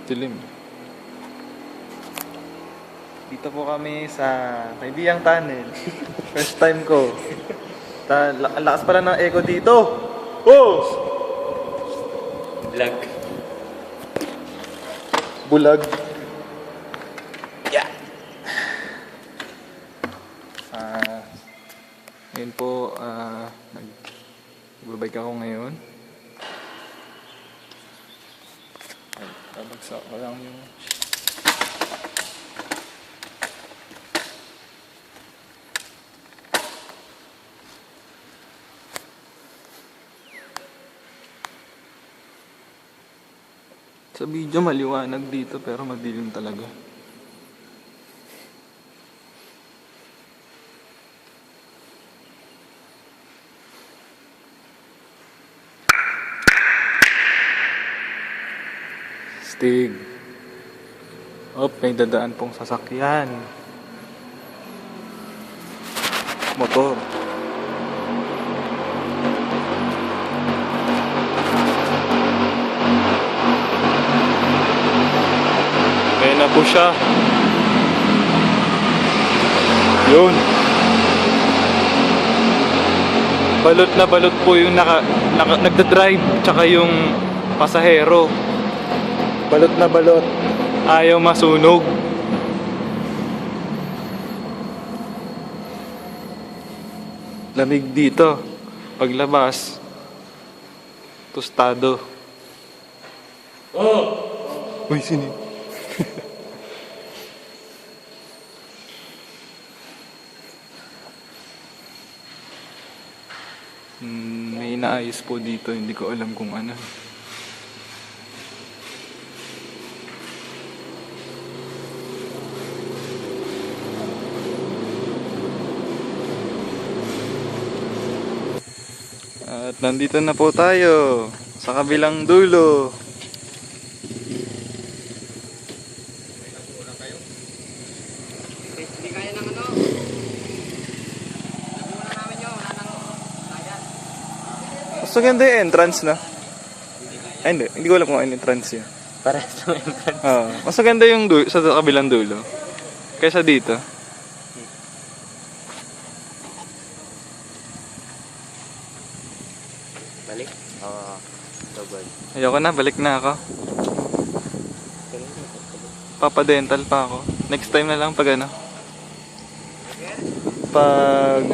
Dilim. Dito po kami sa Kaibiyang Tunnel. First time ko. Ang lakas pala ng echo dito. Oh! Vlog. Bulag. Yeah. Ngayon po, nagbabike ako ngayon. Babagsak ko lang yung... Sa video maliwanag dito pero madilim talaga. Stig. May dadaan pong sasakyan. Motor. Ayan na po siya. Yun. Balot na balot po yung nagdadrive tsaka yung pasahero. Balot na balot. Ayaw masunog. Lamig dito. Paglabas, tostado. Oh! Uy, sini. May inaayos po dito, hindi ko alam kung ano. At nandito na po tayo sa kabilang dulo. Hindi kaya ng ano. Nabunan namin yun. Wala nang bayan. Mas maganda yung entrance na. Ay hindi ko alam kung ano entrance yun. Para sa entrance. Mas maganda yung sa kabilang dulo kaysa dito. Balik? Oo. Double. Ayoko na, balik na ako. Papadental pa ako. Next time na lang pag ano. Pag